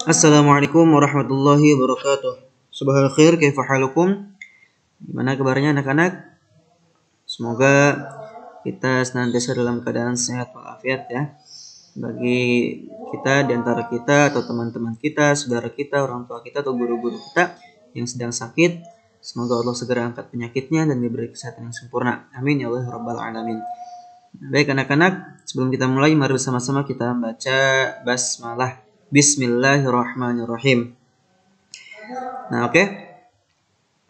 Assalamualaikum warahmatullahi wabarakatuh. Subhanal khair, kaifa halukum? Gimana kabarnya anak-anak? Semoga kita senantiasa dalam keadaan sehat walafiat ya. Bagi kita, di antara kita atau teman-teman kita, saudara kita, orang tua kita atau guru-guru kita yang sedang sakit, semoga Allah segera angkat penyakitnya dan diberi kesehatan yang sempurna. Amin ya Allah rabbal alamin. Baik anak-anak, sebelum kita mulai mari bersama-sama kita baca basmalah. Bismillahirrahmanirrahim. Nah, oke.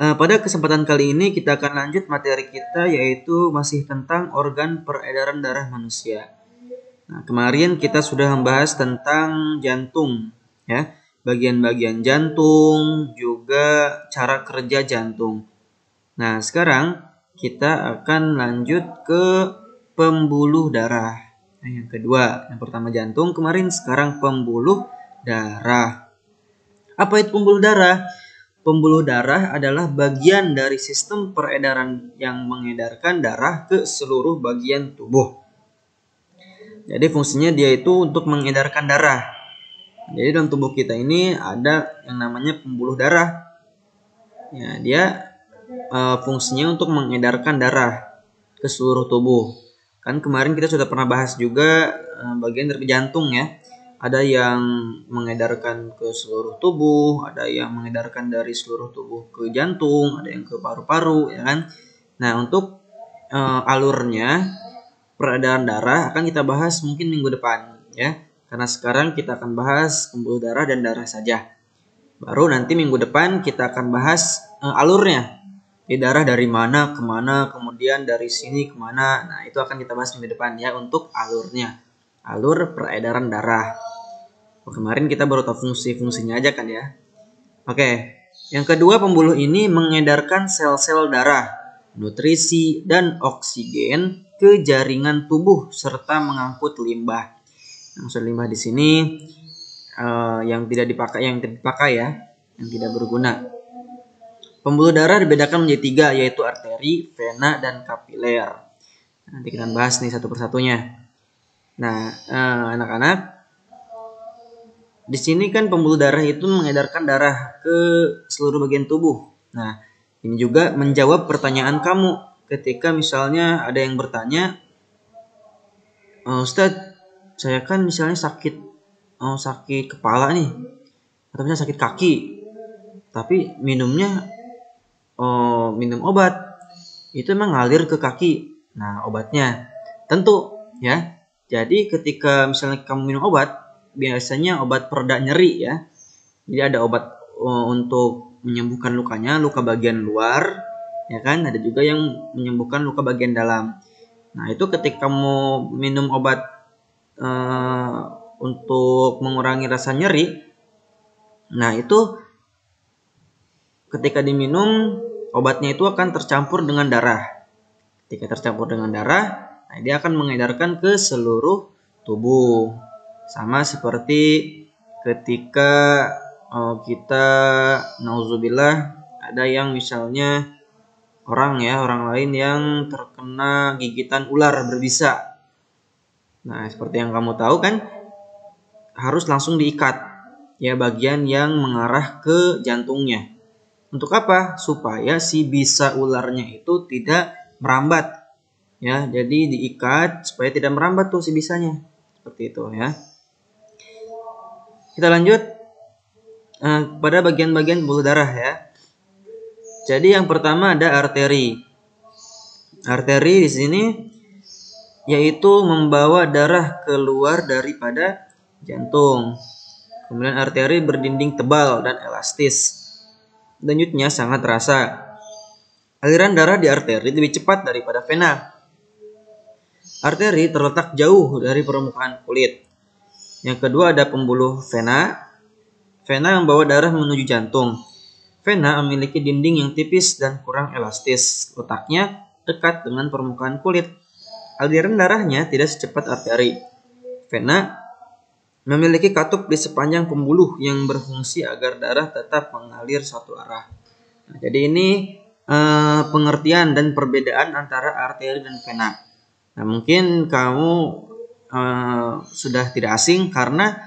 Pada kesempatan kali ini kita akan lanjut materi kita, yaitu masih tentang organ peredaran darah manusia. Nah, kemarin kita sudah membahas tentang jantung, ya, bagian-bagian jantung, juga cara kerja jantung. Nah, sekarang kita akan lanjut ke pembuluh darah. Nah, yang kedua, yang pertama jantung kemarin, sekarang pembuluh darah. Apa itu pembuluh darah? Pembuluh darah adalah bagian dari sistem peredaran yang mengedarkan darah ke seluruh bagian tubuh. Jadi fungsinya dia itu untuk mengedarkan darah. Jadi dalam tubuh kita ini ada yang namanya pembuluh darah. Ya, dia fungsinya untuk mengedarkan darah ke seluruh tubuh. Kan kemarin kita sudah pernah bahas juga bagian dari jantung ya. Ada yang mengedarkan ke seluruh tubuh, ada yang mengedarkan dari seluruh tubuh ke jantung, ada yang ke paru-paru, ya kan? Nah, untuk alurnya peredaran darah akan kita bahas mungkin minggu depan, ya. Karena sekarang kita akan bahas pembuluh darah dan darah saja. Baru nanti minggu depan kita akan bahas alurnya. Di darah dari mana ke mana, kemudian dari sini ke mana. Nah, itu akan kita bahas minggu depan ya untuk alurnya. Alur peredaran darah. Kemarin kita baru tahu fungsi-fungsinya aja kan ya. Oke, yang kedua pembuluh ini mengedarkan sel-sel darah, nutrisi dan oksigen ke jaringan tubuh serta mengangkut limbah. Maksud limbah di sini yang tidak dipakai ya, yang tidak berguna. Pembuluh darah dibedakan menjadi 3, yaitu arteri, vena, dan kapiler. Nanti kita bahas nih satu persatunya. Nah, anak-anak, di sini kan pembuluh darah itu mengedarkan darah ke seluruh bagian tubuh. Nah, ini juga menjawab pertanyaan kamu ketika misalnya ada yang bertanya, Ustadz, saya kan misalnya sakit kepala nih, atau misalnya sakit kaki, tapi minumnya minum obat itu emang ngalir ke kaki. Nah, obatnya tentu ya. Jadi ketika misalnya kamu minum obat, biasanya obat pereda nyeri ya. Jadi ada obat untuk menyembuhkan lukanya, luka bagian luar, ya kan? Ada juga yang menyembuhkan luka bagian dalam. Nah, itu ketika kamu minum obat untuk mengurangi rasa nyeri, nah itu ketika diminum obatnya itu akan tercampur dengan darah. Ketika tercampur dengan darah, nah dia akan mengedarkan ke seluruh tubuh. Sama seperti ketika kita nauzubillah ada yang misalnya orang lain yang terkena gigitan ular berbisa. Nah, seperti yang kamu tahu kan, harus langsung diikat ya bagian yang mengarah ke jantungnya. Untuk apa? Supaya si bisa ularnya itu tidak merambat. Ya, jadi diikat supaya tidak merambat tuh si bisanya. Seperti itu ya. Kita lanjut pada bagian-bagian pembuluh darah ya. Jadi yang pertama ada arteri. Arteri di sini yaitu membawa darah keluar daripada jantung. Kemudian arteri berdinding tebal dan elastis. Denyutnya sangat terasa. Aliran darah di arteri lebih cepat daripada vena. Arteri terletak jauh dari permukaan kulit. Yang kedua ada pembuluh vena. Vena membawa darah menuju jantung. Vena memiliki dinding yang tipis dan kurang elastis. Letaknya dekat dengan permukaan kulit. Aliran darahnya tidak secepat arteri. Vena memiliki katup di sepanjang pembuluh yang berfungsi agar darah tetap mengalir satu arah. Nah, jadi ini pengertian dan perbedaan antara arteri dan vena. Nah, mungkin kamu sudah tidak asing karena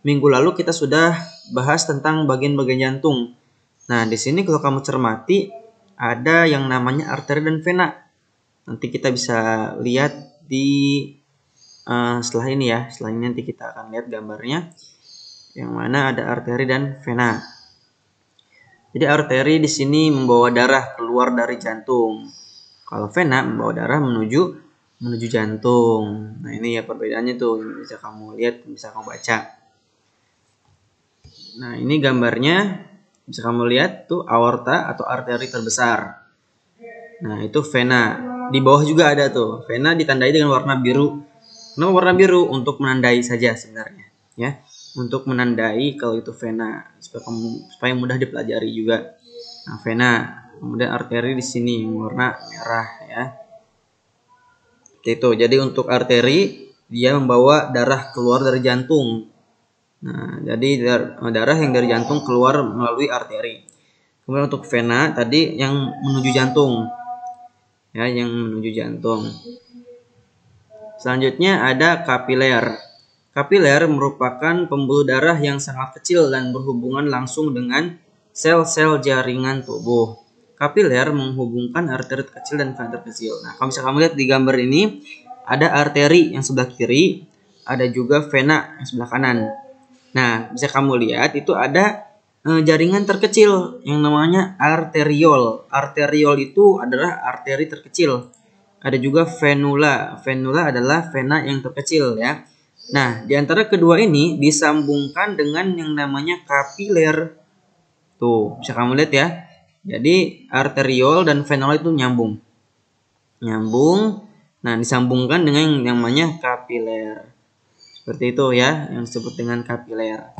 minggu lalu kita sudah bahas tentang bagian-bagian jantung. Nah, di sini kalau kamu cermati ada yang namanya arteri dan vena. Nanti kita bisa lihat di setelah ini ya. Setelah ini nanti kita akan lihat gambarnya yang mana ada arteri dan vena. Jadi arteri di sini membawa darah keluar dari jantung. Kalau vena membawa darah menuju jantung. Nah, ini ya perbedaannya tuh, bisa kamu lihat, bisa kamu baca. Nah, ini gambarnya bisa kamu lihat tuh aorta atau arteri terbesar. Nah, itu vena. Di bawah juga ada tuh. Vena ditandai dengan warna biru. Kenapa warna biru? Untuk menandai saja sebenarnya, ya. Untuk menandai kalau itu vena supaya mudah dipelajari juga. Nah, vena. Kemudian arteri di sini warna merah, ya. Itu. Jadi untuk arteri dia membawa darah keluar dari jantung. Nah, jadi darah yang dari jantung keluar melalui arteri. Kemudian untuk vena tadi yang menuju jantung. Ya, yang menuju jantung. Selanjutnya ada kapiler. Kapiler merupakan pembuluh darah yang sangat kecil dan berhubungan langsung dengan sel-sel jaringan tubuh. Kapiler menghubungkan arteri terkecil dan vena terkecil. Nah, kalau bisa kamu lihat di gambar ini, ada arteri yang sebelah kiri, ada juga vena yang sebelah kanan. Nah, bisa kamu lihat itu ada jaringan terkecil yang namanya arteriol. Arteriol itu adalah arteri terkecil. Ada juga venula. Venula adalah vena yang terkecil, ya. Nah, di antara kedua ini disambungkan dengan yang namanya kapiler. Tuh, bisa kamu lihat ya. Jadi arteriol dan venula itu nyambung. Nah, disambungkan dengan yang namanya kapiler. Seperti itu ya, yang disebut dengan kapiler.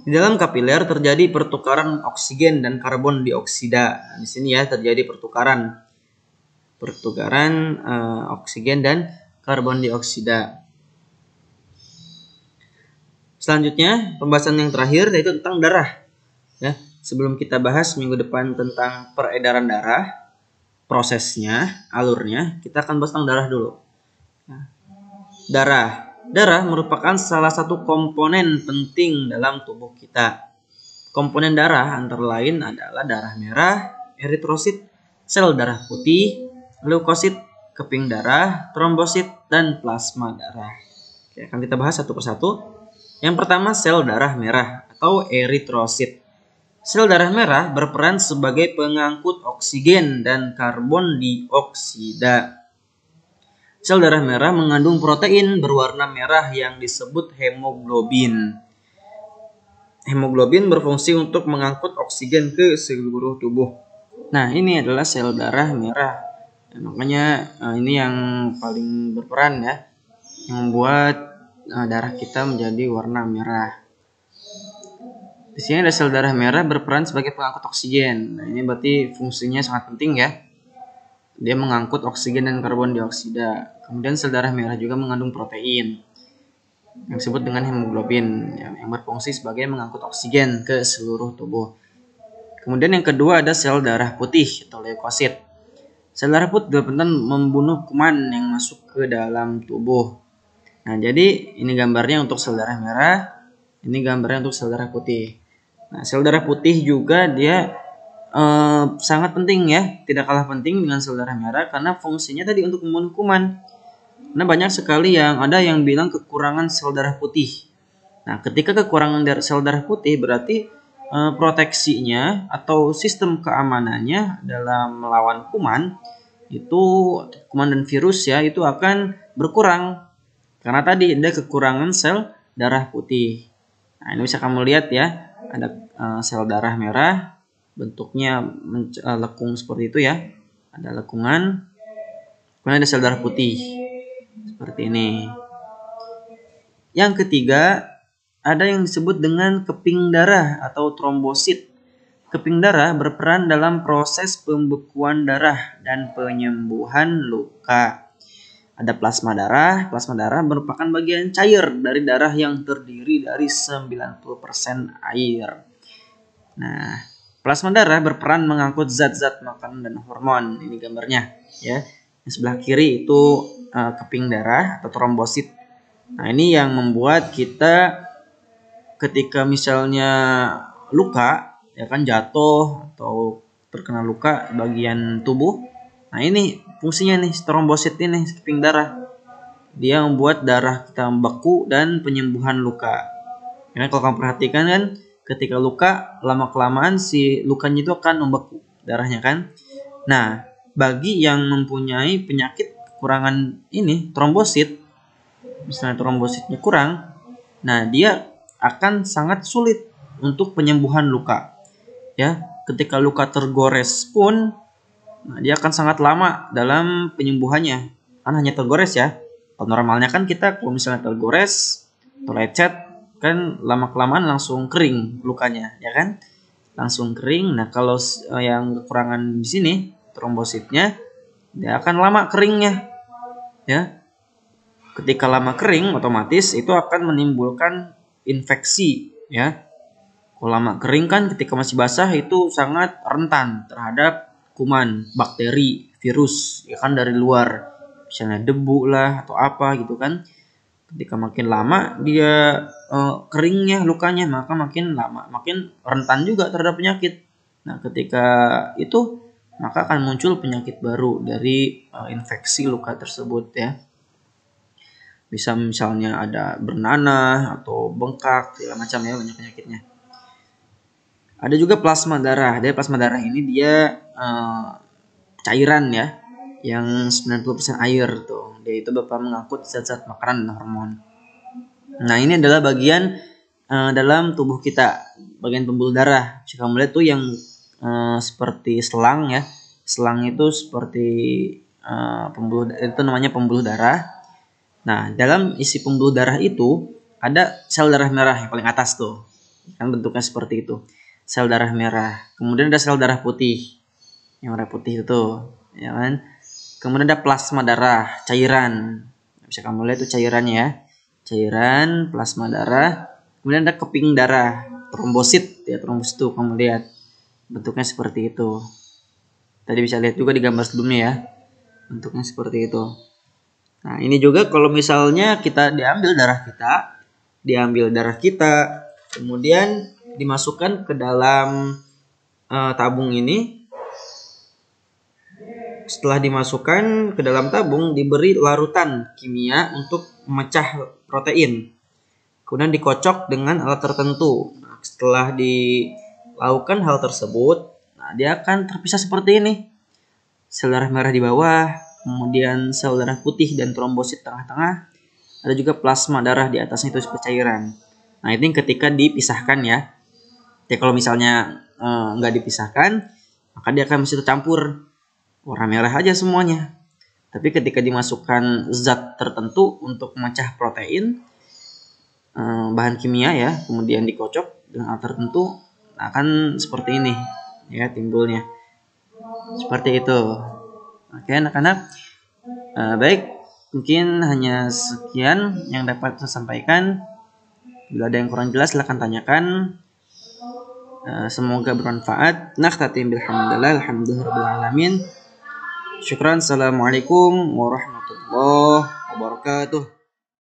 Di dalam kapiler terjadi pertukaran oksigen dan karbon dioksida. Di sini ya terjadi pertukaran oksigen dan karbon dioksida. Selanjutnya, pembahasan yang terakhir yaitu tentang darah. Ya, sebelum kita bahas minggu depan tentang peredaran darah, prosesnya, alurnya, kita akan bahas tentang darah dulu. Darah merupakan salah satu komponen penting dalam tubuh kita. Komponen darah antara lain adalah darah merah, eritrosit, sel darah putih, leukosit, keping darah, trombosit, dan plasma darah. Oke, akan kita bahas satu persatu. Yang pertama, sel darah merah atau eritrosit. Sel darah merah berperan sebagai pengangkut oksigen dan karbon dioksida. Sel darah merah mengandung protein berwarna merah yang disebut hemoglobin. Hemoglobin berfungsi untuk mengangkut oksigen ke seluruh tubuh. Nah, ini adalah sel darah merah. Makanya ini yang paling berperan ya, yang membuat darah kita menjadi warna merah. Di sini ada sel darah merah berperan sebagai pengangkut oksigen. Nah, ini berarti fungsinya sangat penting ya. Dia mengangkut oksigen dan karbon dioksida. Kemudian sel darah merah juga mengandung protein yang disebut dengan hemoglobin yang berfungsi sebagai mengangkut oksigen ke seluruh tubuh. Kemudian yang kedua ada sel darah putih atau leukosit. Sel darah putih berperan membunuh kuman yang masuk ke dalam tubuh. Nah, jadi ini gambarnya untuk sel darah merah, ini gambarnya untuk sel darah putih. Nah, sel darah putih juga dia sangat penting ya, tidak kalah penting dengan sel darah merah karena fungsinya tadi untuk membunuh kuman. Nah, banyak sekali yang bilang kekurangan sel darah putih. Nah, ketika kekurangan sel darah putih berarti proteksinya atau sistem keamanannya dalam melawan kuman dan virus ya itu akan berkurang karena tadi ada kekurangan sel darah putih. Nah, ini bisa kamu lihat ya, ada sel darah merah bentuknya lekung seperti itu ya, ada lekungan, kemudian ada sel darah putih seperti ini. Yang ketiga ada yang disebut dengan keping darah atau trombosit. Keping darah berperan dalam proses pembekuan darah dan penyembuhan luka. Ada plasma darah. Plasma darah merupakan bagian cair dari darah yang terdiri dari 90% air. Nah, plasma darah berperan mengangkut zat-zat makanan dan hormon. Ini gambarnya ya. Yang sebelah kiri itu keping darah atau trombosit. Nah, ini yang membuat kita ketika misalnya luka, ya kan, jatuh atau terkena luka bagian tubuh. Nah, ini fungsinya nih, trombosit ini, skipping darah. Dia membuat darah kita membeku dan penyembuhan luka. Karena kalau kamu perhatikan kan, ketika luka, lama-kelamaan si lukanya itu akan membeku darahnya kan. Nah, bagi yang mempunyai penyakit kekurangan ini, trombosit, misalnya trombositnya kurang, nah dia akan sangat sulit untuk penyembuhan luka. Ya, ketika luka tergores pun, nah, dia akan sangat lama dalam penyembuhannya. Kan hanya tergores ya. Kalau normalnya kan kita kalau misalnya tergores atau lecet kan lama-kelamaan langsung kering lukanya, ya kan? Langsung kering. Nah, kalau yang kekurangan di sini trombositnya, dia akan lama keringnya. Ya. Ketika lama kering, otomatis itu akan menimbulkan infeksi, ya. Kalau lama kering kan ketika masih basah itu sangat rentan terhadap kuman, bakteri, virus, ya kan, dari luar. Misalnya debu lah atau apa gitu kan. Ketika makin lama dia keringnya lukanya, maka makin lama makin rentan juga terhadap penyakit. Nah, ketika itu maka akan muncul penyakit baru dari infeksi luka tersebut, ya. Bisa misalnya ada bernanah atau bengkak, segala macam, ya, banyak penyakitnya. Ada juga plasma darah. Dari plasma darah ini dia cairan, ya, yang 90% air tuh. Dia itu bakal mengangkut zat-zat makanan dan hormon. Nah, ini adalah bagian dalam tubuh kita, bagian pembuluh darah. Jika kamu lihat tuh yang seperti selang, ya. Selang itu seperti pembuluh, itu namanya pembuluh darah. Nah, dalam isi pembuluh darah itu ada sel darah merah yang paling atas tuh. Kan bentuknya seperti itu. Sel darah merah. Kemudian ada sel darah putih. Yang warna putih itu, ya kan? Kemudian ada plasma darah, cairan. Bisa kamu lihat itu cairannya, ya. Cairan, plasma darah. Kemudian ada keping darah, trombosit, ya, trombosit tuh kamu lihat. Bentuknya seperti itu. Tadi bisa lihat juga di gambar sebelumnya, ya. Bentuknya seperti itu. Nah, ini juga kalau misalnya kita diambil darah kita, kemudian dimasukkan ke dalam tabung ini. Setelah dimasukkan ke dalam tabung, diberi larutan kimia untuk memecah protein. Kemudian dikocok dengan alat tertentu. Nah, setelah dilakukan hal tersebut, nah, dia akan terpisah seperti ini. Sel darah merah di bawah, kemudian sel darah putih dan trombosit tengah-tengah. Ada juga plasma darah di atasnya, itu cairan. Nah, ini ketika dipisahkan, ya. Jadi kalau misalnya nggak dipisahkan, maka dia akan masih tercampur warna merah aja semuanya. Tapi ketika dimasukkan zat tertentu untuk memecah protein, bahan kimia, ya, kemudian dikocok dengan alat tertentu, akan seperti ini, ya, timbulnya. Seperti itu. Oke, anak-anak. Baik, mungkin hanya sekian yang dapat saya sampaikan. Bila ada yang kurang jelas silahkan tanyakan. Semoga bermanfaat. Nakhtatim bilhamdulillah, alhamdulillahirabbil alamin. Syukran. Assalamualaikum warahmatullahi wabarakatuh.